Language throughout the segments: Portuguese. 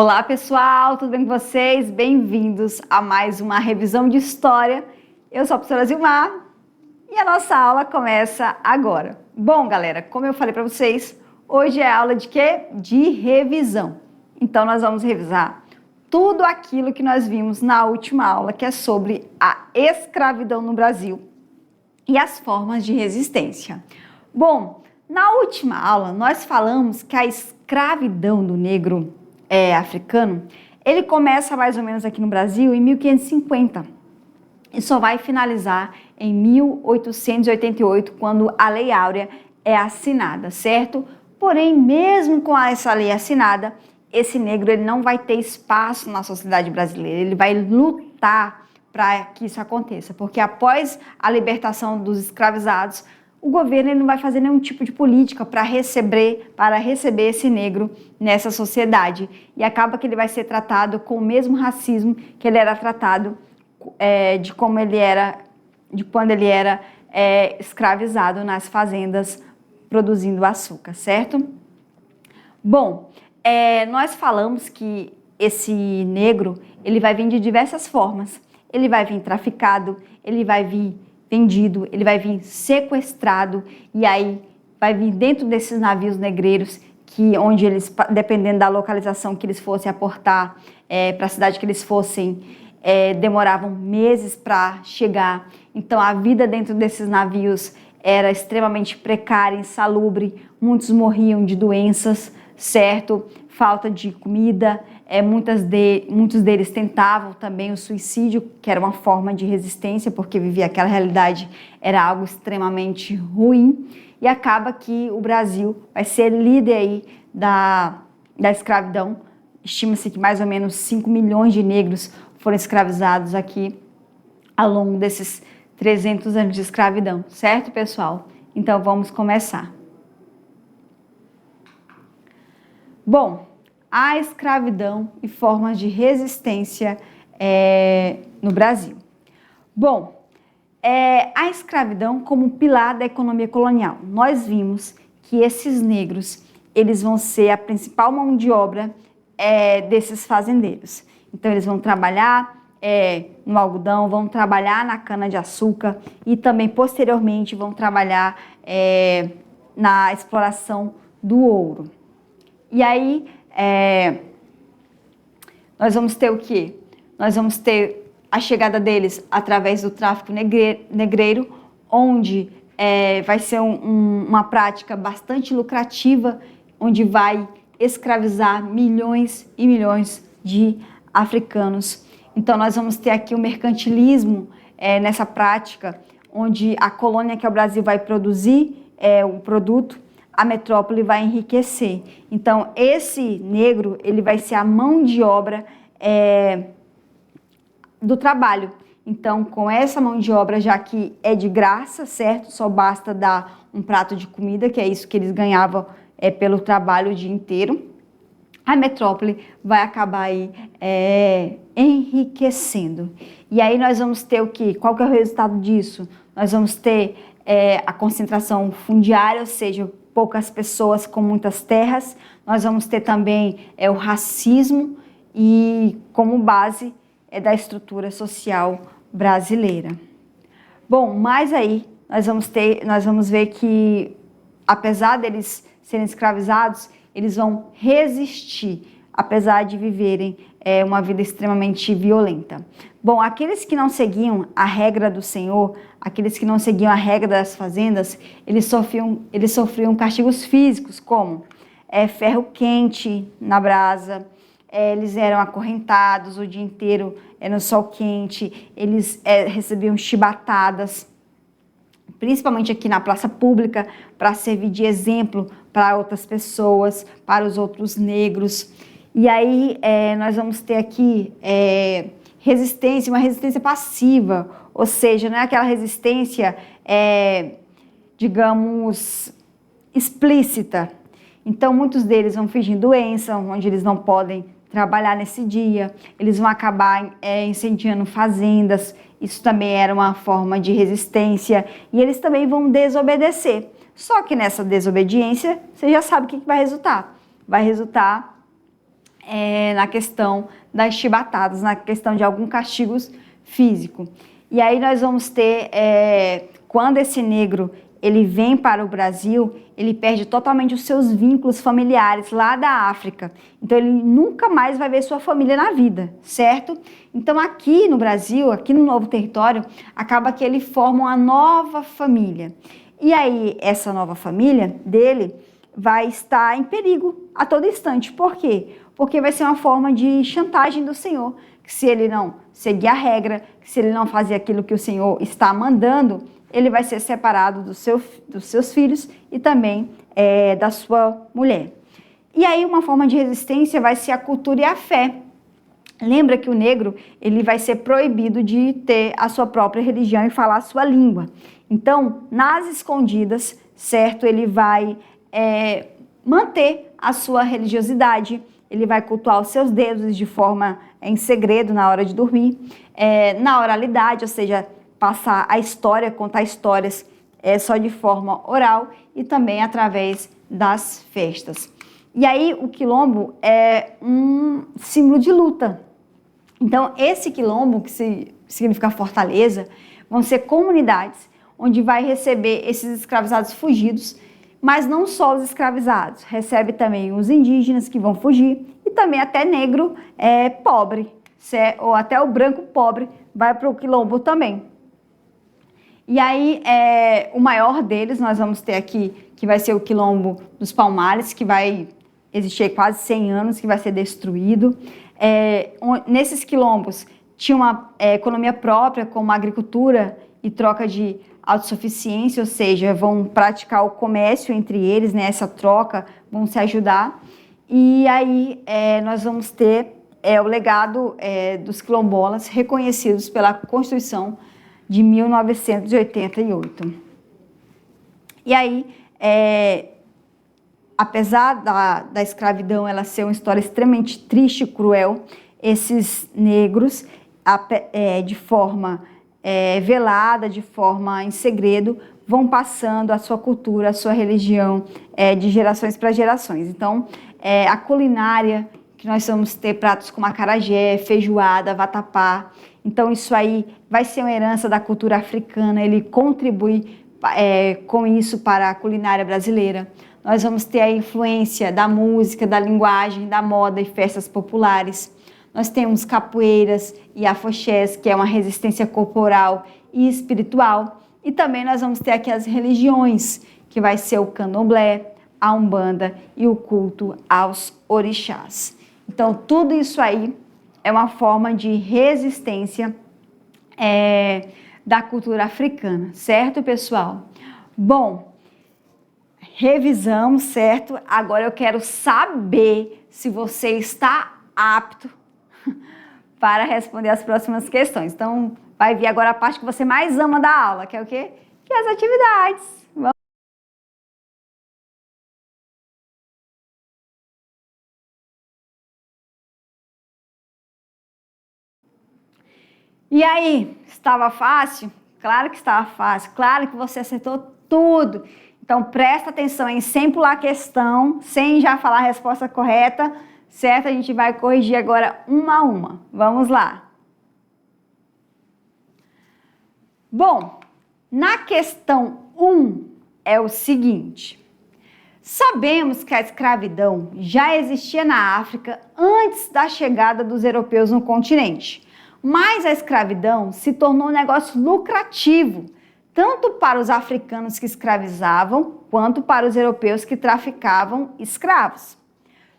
Olá pessoal, tudo bem com vocês? Bem-vindos a mais uma revisão de história. Eu sou a professora Zilmar e a nossa aula começa agora. Bom, galera, como eu falei para vocês, hoje é aula de quê? De revisão. Então nós vamos revisar tudo aquilo que nós vimos na última aula, que é sobre a escravidão no Brasil e as formas de resistência. Bom, na última aula nós falamos que a escravidão do negro africano, ele começa mais ou menos aqui no Brasil em 1550 e só vai finalizar em 1888, quando a Lei Áurea é assinada, certo? Porém, mesmo com essa lei assinada, esse negro ele não vai ter espaço na sociedade brasileira, ele vai lutar para que isso aconteça, porque após a libertação dos escravizados, o governo ele não vai fazer nenhum tipo de política para receber esse negro nessa sociedade. E acaba que ele vai ser tratado com o mesmo racismo que ele era tratado de quando ele era escravizado nas fazendas produzindo açúcar, certo? Bom, nós falamos que esse negro ele vai vir de diversas formas. Ele vai vir traficado, ele vai vir vendido, ele vai vir sequestrado e aí vai vir dentro desses navios negreiros onde eles, dependendo da localização que eles fossem aportar para a cidade que eles fossem, demoravam meses para chegar. Então a vida dentro desses navios era extremamente precária, insalubre, muitos morriam de doenças, certo? Falta de comida, muitos deles tentavam também o suicídio, que era uma forma de resistência, porque viver aquela realidade era algo extremamente ruim, e acaba que o Brasil vai ser líder aí da escravidão. Estima-se que mais ou menos 5 milhões de negros foram escravizados aqui ao longo desses 300 anos de escravidão, certo, pessoal? Então vamos começar. Bom, a escravidão e formas de resistência no Brasil. Bom, a escravidão como pilar da economia colonial. Nós vimos que esses negros, eles vão ser a principal mão de obra desses fazendeiros. Então, eles vão trabalhar no algodão, vão trabalhar na cana-de-açúcar e também, posteriormente, vão trabalhar na exploração do ouro. E aí, nós vamos ter o quê? Nós vamos ter a chegada deles através do tráfico negreiro, onde vai ser uma prática bastante lucrativa, onde vai escravizar milhões e milhões de africanos. Então, nós vamos ter aqui o mercantilismo nessa prática, onde a colônia, que é o Brasil, vai produzir o produto, a metrópole vai enriquecer. Então, esse negro, ele vai ser a mão de obra do trabalho. Então, com essa mão de obra, já que é de graça, certo? Só basta dar um prato de comida, que é isso que eles ganhavam pelo trabalho o dia inteiro. A metrópole vai acabar aí enriquecendo. E aí nós vamos ter o quê? Qual que é o resultado disso? Nós vamos ter a concentração fundiária, ou seja, poucas pessoas com muitas terras. Nós vamos ter também o racismo e como base da estrutura social brasileira. Bom, mas aí nós vamos ver que, apesar deles serem escravizados, eles vão resistir, apesar de viverem uma vida extremamente violenta. Bom, aqueles que não seguiam a regra do Senhor, aqueles que não seguiam a regra das fazendas, eles sofriam castigos físicos, como ferro quente na brasa, eles eram acorrentados o dia inteiro no sol quente, eles recebiam chibatadas, principalmente aqui na praça pública, para servir de exemplo para outras pessoas, para os outros negros. E aí nós vamos ter aqui resistência, uma resistência passiva, ou seja, não é aquela resistência, digamos, explícita. Então, muitos deles vão fingir doença, onde eles não podem trabalhar nesse dia, eles vão acabar incendiando fazendas, isso também era uma forma de resistência, e eles também vão desobedecer. Só que nessa desobediência, você já sabe o que vai resultar. Vai resultar na questão das chibatadas, na questão de algum castigo físico. E aí nós vamos ter, quando esse negro ele vem para o Brasil, ele perde totalmente os seus vínculos familiares lá da África. Então ele nunca mais vai ver sua família na vida, certo? Então aqui no Brasil, aqui no novo território, acaba que ele forma uma nova família. E aí essa nova família dele vai estar em perigo a todo instante. Por quê? Porque vai ser uma forma de chantagem do Senhor, que se ele não seguir a regra, que se ele não fazer aquilo que o Senhor está mandando, ele vai ser separado dos seus filhos e também da sua mulher. E aí uma forma de resistência vai ser a cultura e a fé. Lembra que o negro ele vai ser proibido de ter a sua própria religião e falar a sua língua. Então, nas escondidas, certo, ele vai manter a sua religiosidade, ele vai cultuar os seus deuses de forma em segredo na hora de dormir, na oralidade, ou seja, passar a história, contar histórias só de forma oral e também através das festas. E aí o quilombo é um símbolo de luta. Então esse quilombo, que significa fortaleza, vão ser comunidades onde vai receber esses escravizados fugidos, mas não só os escravizados, recebe também os indígenas que vão fugir e também até negro pobre, ou até o branco pobre vai para o quilombo também. E aí, o maior deles, nós vamos ter aqui, que vai ser o Quilombo dos Palmares, que vai existir quase 100 anos, que vai ser destruído. Nesses quilombos, tinha uma economia própria, como agricultura e troca de autossuficiência, ou seja, vão praticar o comércio entre eles, né, essa troca, vão se ajudar. E aí, nós vamos ter o legado dos quilombolas, reconhecidos pela Constituição de 1988. E aí, apesar da escravidão ela ser uma história extremamente triste e cruel, esses negros, de forma velada, de forma em segredo, vão passando a sua cultura, a sua religião de gerações para gerações. Então, a culinária, que nós vamos ter pratos como acarajé, feijoada, vatapá. Então isso aí vai ser uma herança da cultura africana, ele contribui com isso para a culinária brasileira. Nós vamos ter a influência da música, da linguagem, da moda e festas populares. Nós temos capoeiras e afoxés, que é uma resistência corporal e espiritual. E também nós vamos ter aqui as religiões, que vai ser o candomblé, a umbanda e o culto aos orixás. Então tudo isso aí é uma forma de resistência da cultura africana, certo, pessoal? Bom, revisamos, certo? Agora eu quero saber se você está apto para responder as próximas questões. Então, vai vir agora a parte que você mais ama da aula, que é o quê? Que é as atividades. Vamos. E aí, estava fácil? Claro que estava fácil, claro que você acertou tudo. Então, presta atenção em sem pular a questão, sem já falar a resposta correta, certo? A gente vai corrigir agora uma a uma. Vamos lá. Bom, na questão 1 é o seguinte. Sabemos que a escravidão já existia na África antes da chegada dos europeus no continente. Mas a escravidão se tornou um negócio lucrativo, tanto para os africanos que escravizavam, quanto para os europeus que traficavam escravos.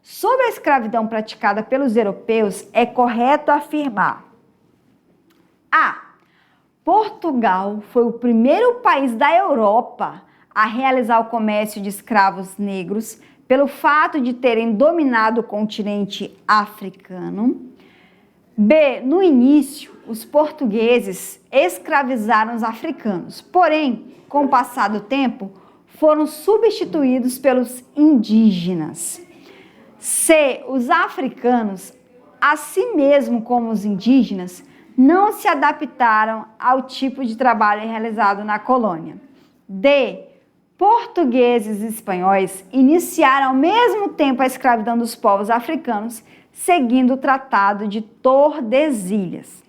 Sobre a escravidão praticada pelos europeus, é correto afirmar: A. Portugal foi o primeiro país da Europa a realizar o comércio de escravos negros pelo fato de terem dominado o continente africano. B. No início, os portugueses escravizaram os africanos, porém, com o passar do tempo, foram substituídos pelos indígenas. C. Os africanos, assim mesmo como os indígenas, não se adaptaram ao tipo de trabalho realizado na colônia. D. Portugueses e espanhóis iniciaram ao mesmo tempo a escravidão dos povos africanos, seguindo o Tratado de Tordesilhas.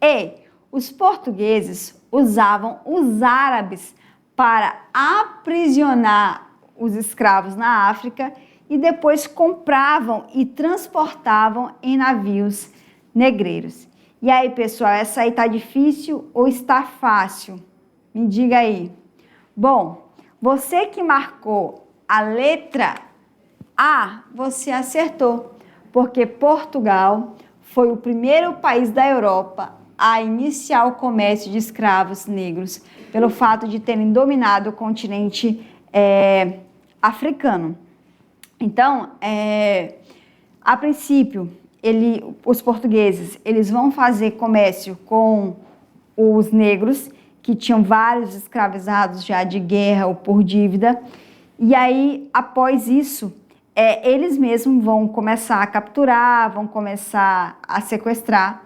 E os portugueses usavam os árabes para aprisionar os escravos na África e depois compravam e transportavam em navios negreiros. E aí, pessoal, essa aí tá difícil ou está fácil? Me diga aí. Bom, você que marcou a letra A, você acertou, porque Portugal foi o primeiro país da Europa a iniciar o comércio de escravos negros, pelo fato de terem dominado o continente africano. Então, a princípio, os portugueses eles vão fazer comércio com os negros, que tinham vários escravizados já de guerra ou por dívida, e aí, após isso, eles mesmos vão começar a capturar, vão começar a sequestrar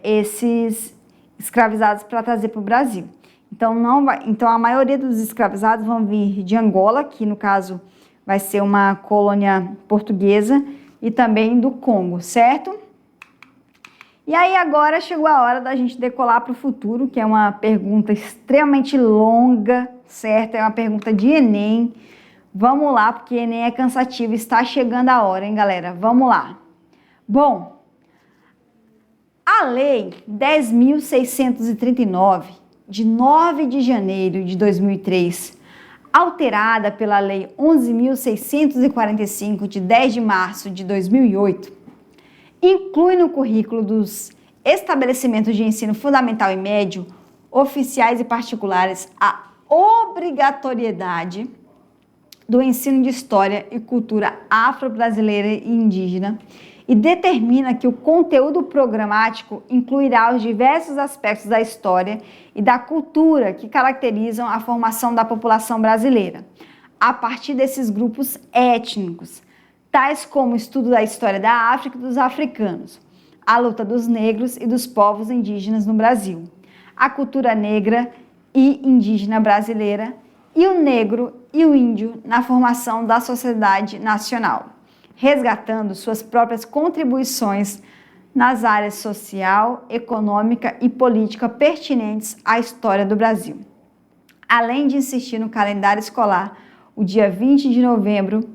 esses escravizados para trazer para o Brasil. Então, a maioria dos escravizados vão vir de Angola, que no caso vai ser uma colônia portuguesa, e também do Congo, certo? E aí agora chegou a hora da gente decolar para o futuro, que é uma pergunta extremamente longa, certo? É uma pergunta de Enem. Vamos lá, porque Enem é cansativo, está chegando a hora, hein, galera? Vamos lá. Bom, a Lei 10.639, de 9 de janeiro de 2003, alterada pela Lei 11.645, de 10 de março de 2008, inclui no currículo dos estabelecimentos de ensino fundamental e médio, oficiais e particulares, a obrigatoriedade do ensino de História e Cultura afro-brasileira e indígena e determina que o conteúdo programático incluirá os diversos aspectos da história e da cultura que caracterizam a formação da população brasileira, a partir desses grupos étnicos, tais como o estudo da história da África e dos africanos, a luta dos negros e dos povos indígenas no Brasil, a cultura negra e indígena brasileira e o negro e o índio na formação da sociedade nacional, resgatando suas próprias contribuições nas áreas social, econômica e política pertinentes à história do Brasil. Além de insistir no calendário escolar, o dia 20 de novembro,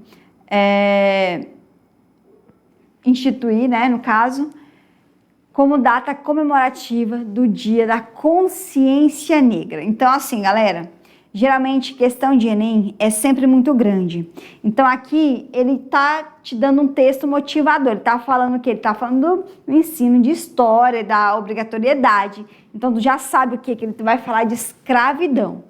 instituir, no caso, como data comemorativa do Dia da Consciência Negra. Então, assim, galera, geralmente questão de Enem é sempre muito grande. Então, aqui ele tá te dando um texto motivador. Ele tá falando o quê? Ele tá falando do ensino de história, da obrigatoriedade. Então, tu já sabe o quê? Que ele vai falar de escravidão.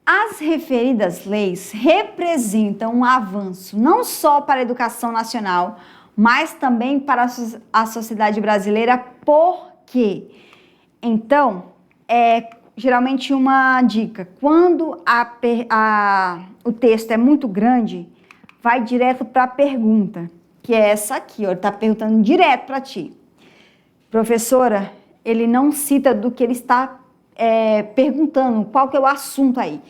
As referidas leis representam um avanço não só para a educação nacional, mas também para a sociedade brasileira. Por quê? Então, geralmente uma dica, quando o texto é muito grande, vai direto para a pergunta, que é essa aqui, ele está perguntando direto para ti. Professora, ele não cita do que ele está perguntando, qual que é o assunto aí.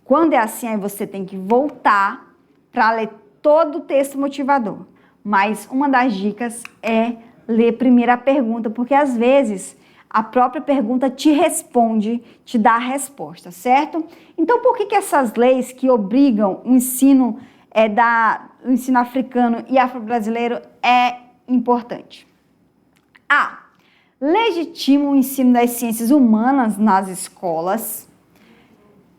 Quando é assim, aí você tem que voltar para ler todo o texto motivador. Mas uma das dicas é ler primeiro a pergunta, porque às vezes a própria pergunta te responde, te dá a resposta, certo? Então, por que essas leis que obrigam o ensino, o ensino africano e afro-brasileiro é importante? A. Legitima o ensino das ciências humanas nas escolas.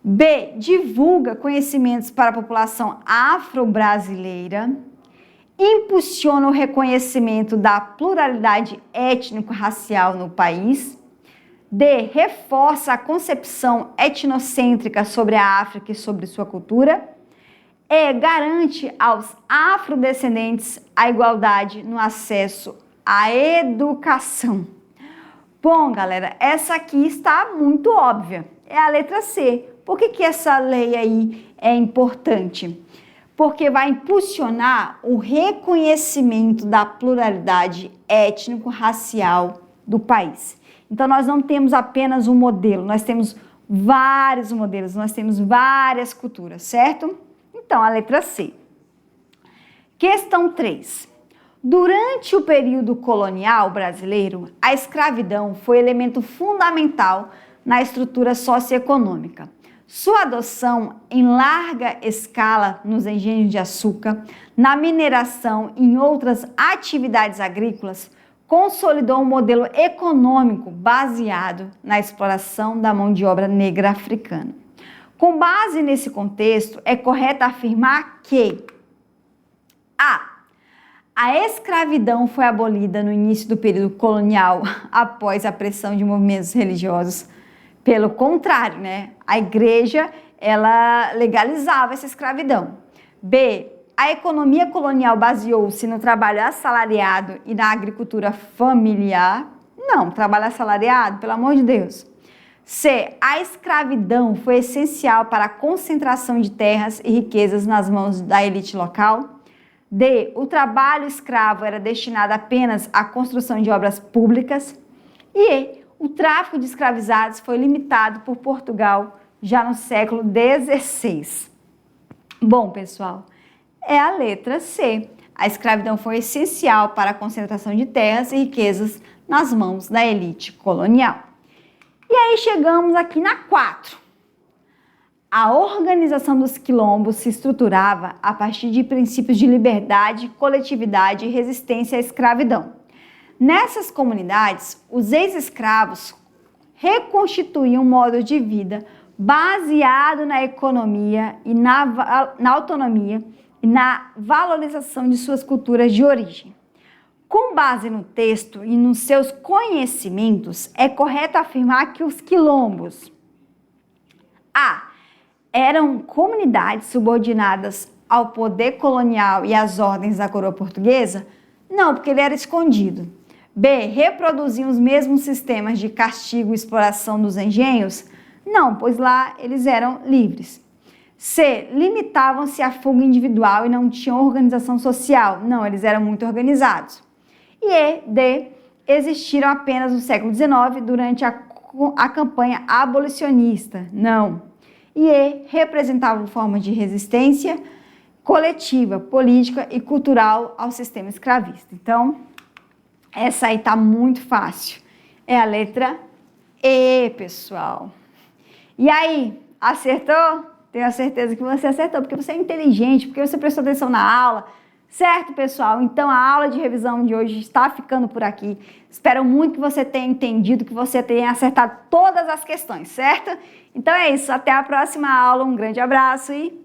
B. Divulga conhecimentos para a população afro-brasileira. Impulsiona o reconhecimento da pluralidade étnico-racial no país. D. Reforça a concepção etnocêntrica sobre a África e sobre sua cultura. E. Garante aos afrodescendentes a igualdade no acesso à educação. Bom, galera, essa aqui está muito óbvia. É a letra C. Por que essa lei aí é importante? Porque vai impulsionar o reconhecimento da pluralidade étnico-racial do país. Então, nós não temos apenas um modelo, nós temos vários modelos, nós temos várias culturas, certo? Então, a letra C. Questão 3. Durante o período colonial brasileiro, a escravidão foi elemento fundamental na estrutura socioeconômica. Sua adoção em larga escala nos engenhos de açúcar, na mineração e em outras atividades agrícolas, consolidou um modelo econômico baseado na exploração da mão de obra negra africana. Com base nesse contexto, é correto afirmar que a escravidão foi abolida no início do período colonial após a pressão de movimentos religiosos. Pelo contrário, a igreja ela legalizava essa escravidão. B. A economia colonial baseou-se no trabalho assalariado e na agricultura familiar. Não, trabalho assalariado, pelo amor de Deus. C. A escravidão foi essencial para a concentração de terras e riquezas nas mãos da elite local. D. O trabalho escravo era destinado apenas à construção de obras públicas. E E. O tráfico de escravizados foi limitado por Portugal já no século XVI. Bom, pessoal, é a letra C. A escravidão foi essencial para a concentração de terras e riquezas nas mãos da elite colonial. E aí chegamos aqui na 4. A organização dos quilombos se estruturava a partir de princípios de liberdade, coletividade e resistência à escravidão. Nessas comunidades, os ex-escravos reconstituíam um modo de vida baseado na economia e na autonomia e na valorização de suas culturas de origem. Com base no texto e nos seus conhecimentos, é correto afirmar que os quilombos eram comunidades subordinadas ao poder colonial e às ordens da coroa portuguesa? Não, porque ele era escondido. B. Reproduziam os mesmos sistemas de castigo e exploração dos engenhos? Não, pois lá eles eram livres. C. Limitavam-se à fuga individual e não tinham organização social? Não, eles eram muito organizados. E D. Existiram apenas no século XIX durante a campanha abolicionista? Não. E E. Representavam formas de resistência coletiva, política e cultural ao sistema escravista. Então, essa aí tá muito fácil. É a letra E, pessoal. E aí, acertou? Tenho a certeza que você acertou, porque você é inteligente, porque você prestou atenção na aula. Certo, pessoal? Então, a aula de revisão de hoje está ficando por aqui. Espero muito que você tenha entendido, que você tenha acertado todas as questões, certo? Então é isso. Até a próxima aula. Um grande abraço e